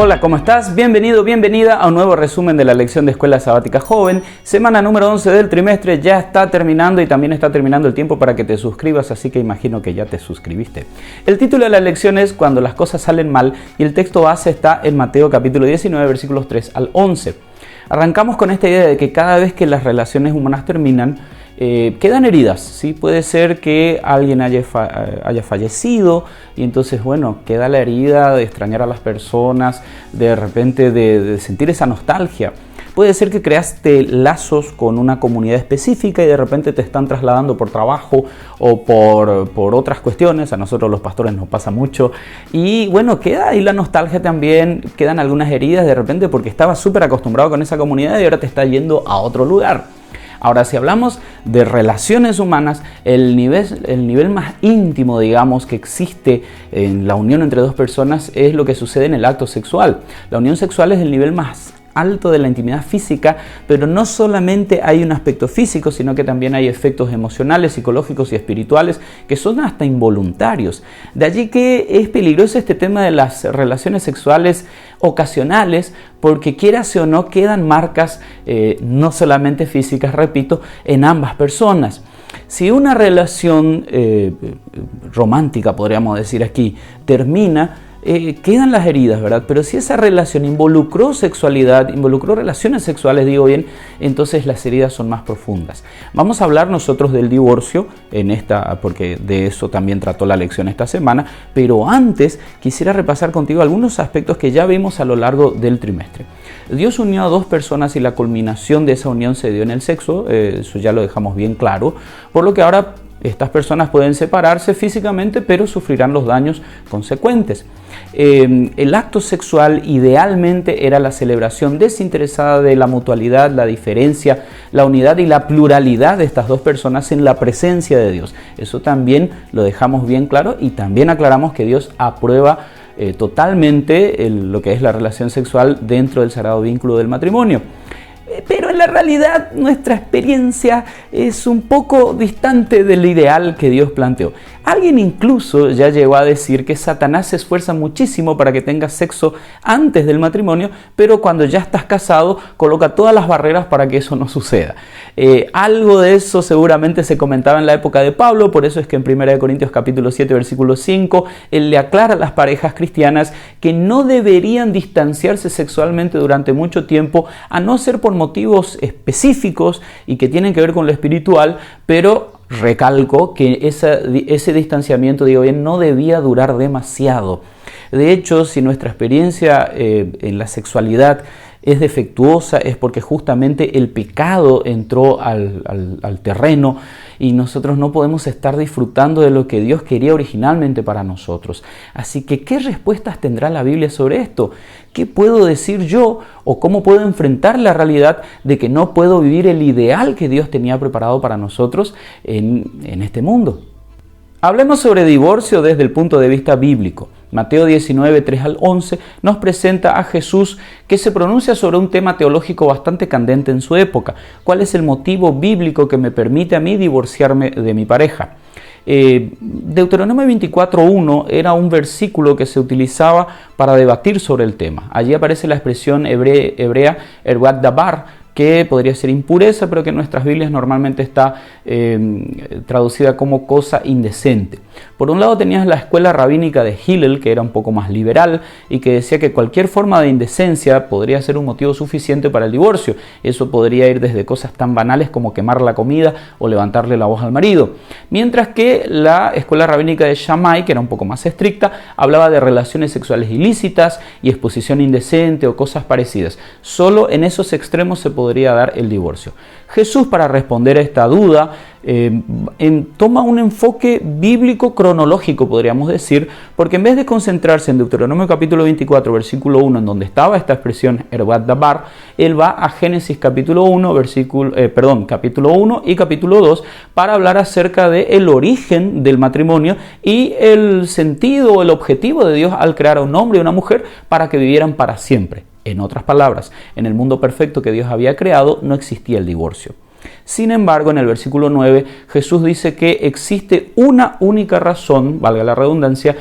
Hola, ¿cómo estás? Bienvenido, bienvenida a un nuevo resumen de la lección de Escuela Sabática Joven. Semana número 11 del trimestre ya está terminando y también está terminando el tiempo para que te suscribas, así que imagino que ya te suscribiste. El título de la lección es Cuando las cosas salen mal y el texto base está en Mateo capítulo 19, versículos 3 al 11. Arrancamos con esta idea de que cada vez que las relaciones humanas terminan, quedan heridas, ¿sí? Puede ser que alguien haya fallecido y entonces, queda la herida de extrañar a las personas, de repente de sentir esa nostalgia. Puede ser que creaste lazos con una comunidad específica y de repente te están trasladando por trabajo o por otras cuestiones. A nosotros los pastores nos pasa mucho. Y queda ahí la nostalgia también, quedan algunas heridas de repente porque estabas súper acostumbrado con esa comunidad y ahora te está yendo a otro lugar. Ahora, si hablamos de relaciones humanas, el nivel más íntimo, digamos, que existe en la unión entre dos personas es lo que sucede en el acto sexual. La unión sexual es el nivel más alto de la intimidad física, pero no solamente hay un aspecto físico, sino que también hay efectos emocionales, psicológicos y espirituales que son hasta involuntarios. De allí que es peligroso este tema de las relaciones sexuales ocasionales, porque quieras o no quedan marcas, no solamente físicas, repito, en ambas personas. Si una relación romántica, podríamos decir aquí, termina, quedan las heridas, ¿verdad? Pero si esa relación involucró sexualidad, involucró relaciones sexuales, digo bien, entonces las heridas son más profundas. Vamos a hablar nosotros del divorcio porque de eso también trató la lección esta semana, pero antes quisiera repasar contigo algunos aspectos que ya vimos a lo largo del trimestre. Dios unió a dos personas y la culminación de esa unión se dio en el sexo, eso ya lo dejamos bien claro, por lo que ahora estas personas pueden separarse físicamente, pero sufrirán los daños consecuentes. El acto sexual idealmente era la celebración desinteresada de la mutualidad, la diferencia, la unidad y la pluralidad de estas dos personas en la presencia de Dios. Eso también lo dejamos bien claro y también aclaramos que Dios aprueba totalmente lo que es la relación sexual dentro del sagrado vínculo del matrimonio. Pero en la realidad nuestra experiencia es un poco distante del ideal que Dios planteó. Alguien incluso ya llegó a decir que Satanás se esfuerza muchísimo para que tengas sexo antes del matrimonio, pero cuando ya estás casado coloca todas las barreras para que eso no suceda. Algo de eso seguramente se comentaba en la época de Pablo, por eso es que en 1 Corintios capítulo 7, versículo 5, él le aclara a las parejas cristianas que no deberían distanciarse sexualmente durante mucho tiempo, a no ser por motivos específicos y que tienen que ver con lo espiritual, pero recalco que ese distanciamiento, no debía durar demasiado. De hecho, si nuestra experiencia en la sexualidad es defectuosa, es porque justamente el pecado entró al terreno y nosotros no podemos estar disfrutando de lo que Dios quería originalmente para nosotros. Así que, ¿qué respuestas tendrá la Biblia sobre esto? ¿Qué puedo decir yo o cómo puedo enfrentar la realidad de que no puedo vivir el ideal que Dios tenía preparado para nosotros en este mundo? Hablemos sobre divorcio desde el punto de vista bíblico. Mateo 19, 3 al 11 nos presenta a Jesús que se pronuncia sobre un tema teológico bastante candente en su época. ¿Cuál es el motivo bíblico que me permite a mí divorciarme de mi pareja? Deuteronomio 24:1 era un versículo que se utilizaba para debatir sobre el tema. Allí aparece la expresión hebrea erwat dabar, que podría ser impureza, pero que en nuestras Biblias normalmente está traducida como cosa indecente. Por un lado tenías la escuela rabínica de Hillel, que era un poco más liberal y que decía que cualquier forma de indecencia podría ser un motivo suficiente para el divorcio. Eso podría ir desde cosas tan banales como quemar la comida o levantarle la voz al marido. Mientras que la escuela rabínica de Shammai, que era un poco más estricta, hablaba de relaciones sexuales ilícitas y exposición indecente o cosas parecidas. Solo en esos extremos se podría dar el divorcio. Jesús, para responder a esta duda, toma un enfoque bíblico cronológico, podríamos decir, porque en vez de concentrarse en Deuteronomio capítulo 24, versículo 1, en donde estaba esta expresión erwat dabar, él va a Génesis capítulo 1, capítulo 1 y capítulo 2 para hablar acerca del origen del matrimonio y el sentido o el objetivo de Dios al crear a un hombre y una mujer para que vivieran para siempre. En otras palabras, en el mundo perfecto que Dios había creado no existía el divorcio. Sin embargo, en el versículo 9, Jesús dice que existe una única razón, valga la redundancia,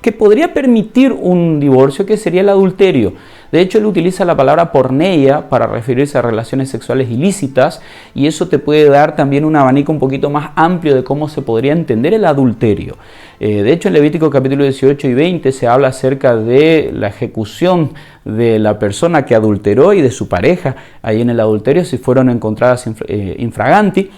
que podría permitir un divorcio, que sería el adulterio. De hecho, él utiliza la palabra porneia para referirse a relaciones sexuales ilícitas, y eso te puede dar también un abanico un poquito más amplio de cómo se podría entender el adulterio. De hecho, en Levítico capítulo 18 y 20 se habla acerca de la ejecución de la persona que adulteró y de su pareja ahí en el adulterio si fueron encontradas infraganti.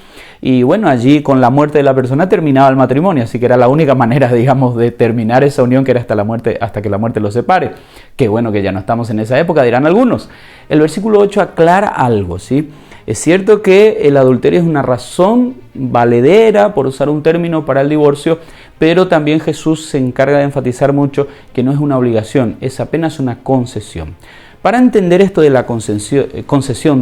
Y bueno, allí con la muerte de la persona terminaba el matrimonio, así que era la única manera, digamos, de terminar esa unión, que era hasta que la muerte los separe. Qué bueno que ya no estamos en esa época, dirán algunos. El versículo 8 aclara algo, ¿sí? Es cierto que el adulterio es una razón valedera, por usar un término, para el divorcio, pero también Jesús se encarga de enfatizar mucho que no es una obligación, es apenas una concesión. Para entender esto de la concesión,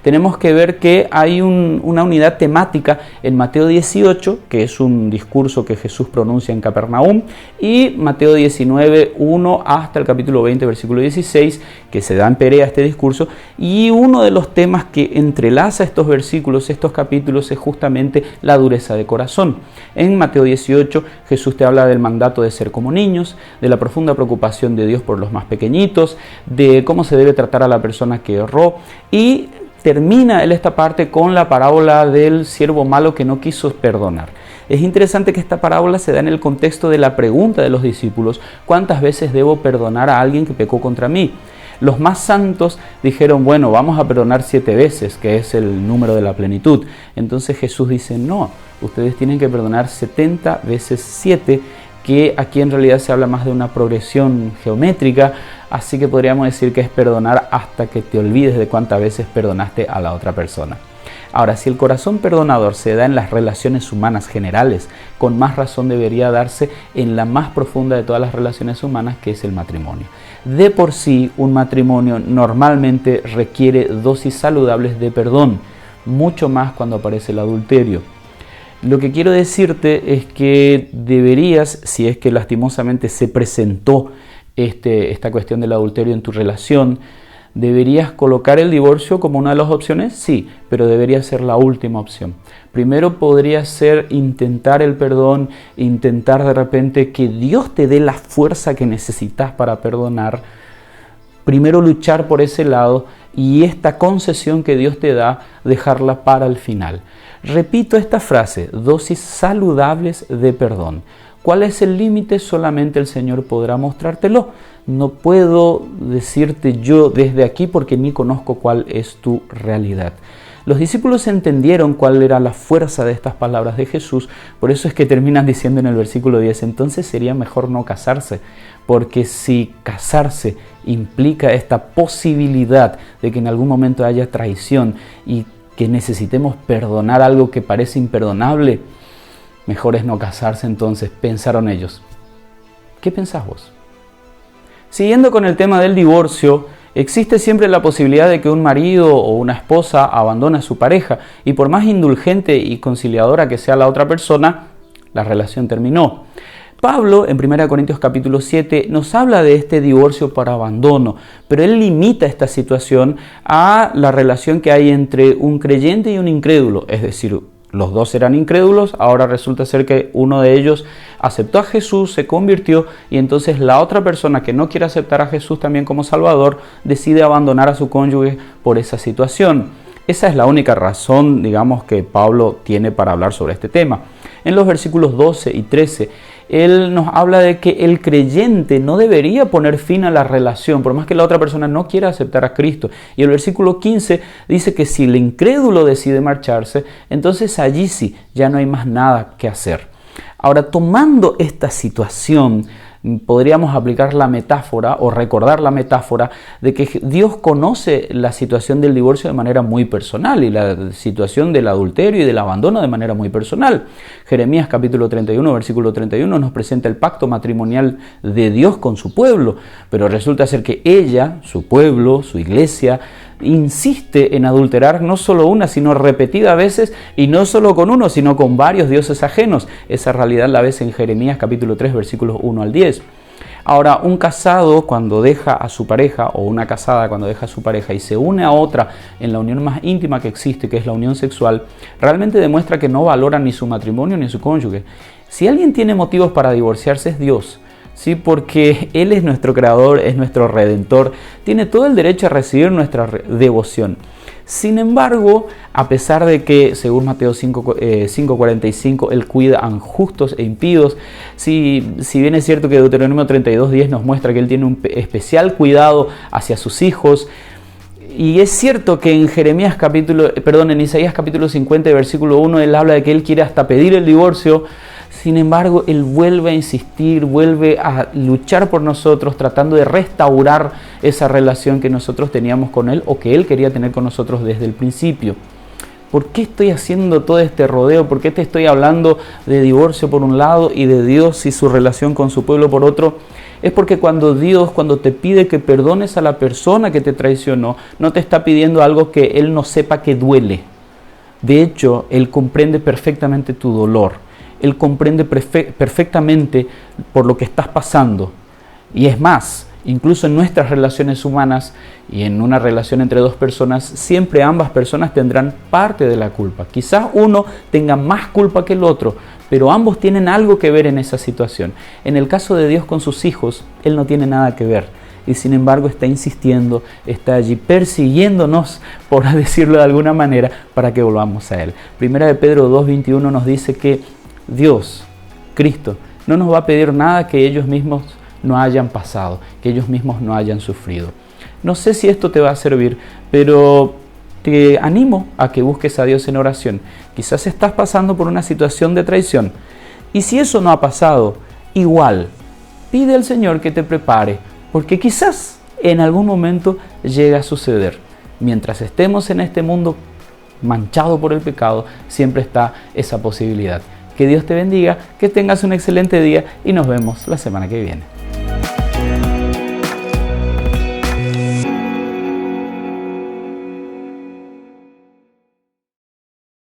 tenemos que ver que hay una unidad temática en Mateo 18, que es un discurso que Jesús pronuncia en Capernaum, y Mateo 19, 1 hasta el capítulo 20, versículo 16, que se da en Perea este discurso, y uno de los temas que entrelaza estos versículos, estos capítulos, es justamente la dureza de corazón. En Mateo 18, Jesús te habla del mandato de ser como niños, de la profunda preocupación de Dios por los más pequeñitos, de cómo se debe tratar a la persona que erró, y termina él esta parte con la parábola del siervo malo que no quiso perdonar. Es interesante que esta parábola se da en el contexto de la pregunta de los discípulos: ¿cuántas veces debo perdonar a alguien que pecó contra mí? Los más santos dijeron: bueno, vamos a perdonar 7 veces, que es el número de la plenitud. Entonces Jesús dice: no, ustedes tienen que perdonar 70 veces 7, que aquí en realidad se habla más de una progresión geométrica, así que podríamos decir que es perdonar hasta que te olvides de cuántas veces perdonaste a la otra persona. Ahora, si el corazón perdonador se da en las relaciones humanas generales, con más razón debería darse en la más profunda de todas las relaciones humanas, que es el matrimonio. De por sí, un matrimonio normalmente requiere dosis saludables de perdón, mucho más cuando aparece el adulterio. Lo que quiero decirte es que deberías, si es que lastimosamente se presentó esta cuestión del adulterio en tu relación, ¿deberías colocar el divorcio como una de las opciones? Sí, pero debería ser la última opción. Primero podría ser intentar el perdón, intentar de repente que Dios te dé la fuerza que necesitas para perdonar. Primero luchar por ese lado, y esta concesión que Dios te da, dejarla para el final. Repito esta frase: dosis saludables de perdón. ¿Cuál es el límite? Solamente el Señor podrá mostrártelo. No puedo decirte yo desde aquí, porque ni conozco cuál es tu realidad. Los discípulos entendieron cuál era la fuerza de estas palabras de Jesús, por eso es que terminan diciendo en el versículo 10, entonces sería mejor no casarse, porque si casarse implica esta posibilidad de que en algún momento haya traición y que necesitemos perdonar algo que parece imperdonable, mejor es no casarse. Entonces, pensaron ellos. ¿Qué pensás vos? Siguiendo con el tema del divorcio, existe siempre la posibilidad de que un marido o una esposa abandone a su pareja, y por más indulgente y conciliadora que sea la otra persona, la relación terminó. Pablo, en 1 Corintios capítulo 7, nos habla de este divorcio por abandono, pero él limita esta situación a la relación que hay entre un creyente y un incrédulo, es decir, los dos eran incrédulos, ahora resulta ser que uno de ellos aceptó a Jesús, se convirtió, y entonces la otra persona que no quiere aceptar a Jesús también como Salvador decide abandonar a su cónyuge por esa situación. Esa es la única razón, digamos, que Pablo tiene para hablar sobre este tema. En los versículos 12 y 13, él nos habla de que el creyente no debería poner fin a la relación, por más que la otra persona no quiera aceptar a Cristo. Y el versículo 15 dice que si el incrédulo decide marcharse, entonces allí sí, ya no hay más nada que hacer. Ahora, tomando esta situación, podríamos aplicar la metáfora o recordar la metáfora de que Dios conoce la situación del divorcio de manera muy personal y la situación del adulterio y del abandono de manera muy personal. Jeremías capítulo 31, versículo 31 nos presenta el pacto matrimonial de Dios con su pueblo, pero resulta ser que ella, su pueblo, su iglesia, insiste en adulterar no solo una, sino repetidas veces, y no solo con uno, sino con varios dioses ajenos. Esa realidad la ves en Jeremías capítulo 3, versículos 1 al 10. Ahora, un casado cuando deja a su pareja, o una casada cuando deja a su pareja y se une a otra en la unión más íntima que existe, que es la unión sexual, realmente demuestra que no valora ni su matrimonio ni su cónyuge. Si alguien tiene motivos para divorciarse, es Dios. ¿sí? Porque Él es nuestro creador, es nuestro redentor, tiene todo el derecho a recibir nuestra devoción. Sin embargo, a pesar de que, según Mateo 5:45, Él cuida a justos e impíos, si bien es cierto que Deuteronomio 32:10 nos muestra que Él tiene un especial cuidado hacia sus hijos, y es cierto que en Isaías capítulo 50, versículo 1, Él habla de que Él quiere hasta pedir el divorcio. Sin embargo, Él vuelve a insistir, vuelve a luchar por nosotros, tratando de restaurar esa relación que nosotros teníamos con Él o que Él quería tener con nosotros desde el principio. ¿Por qué estoy haciendo todo este rodeo? ¿Por qué te estoy hablando de divorcio por un lado y de Dios y su relación con su pueblo por otro? Es porque cuando Dios, cuando te pide que perdones a la persona que te traicionó, no te está pidiendo algo que Él no sepa que duele. De hecho, Él comprende perfectamente tu dolor. Él comprende perfectamente por lo que estás pasando. Y es más, incluso en nuestras relaciones humanas y en una relación entre dos personas, siempre ambas personas tendrán parte de la culpa. Quizás uno tenga más culpa que el otro, pero ambos tienen algo que ver en esa situación. En el caso de Dios con sus hijos, Él no tiene nada que ver. Y sin embargo está insistiendo, está allí persiguiéndonos, por decirlo de alguna manera, para que volvamos a Él. Primera de Pedro 2:21 nos dice que Dios, Cristo, no nos va a pedir nada que ellos mismos no hayan pasado, que ellos mismos no hayan sufrido. No sé si esto te va a servir, pero te animo a que busques a Dios en oración. Quizás estás pasando por una situación de traición. Y si eso no ha pasado, igual, pide al Señor que te prepare, porque quizás en algún momento llegue a suceder. Mientras estemos en este mundo manchado por el pecado, siempre está esa posibilidad. Que Dios te bendiga, que tengas un excelente día y nos vemos la semana que viene.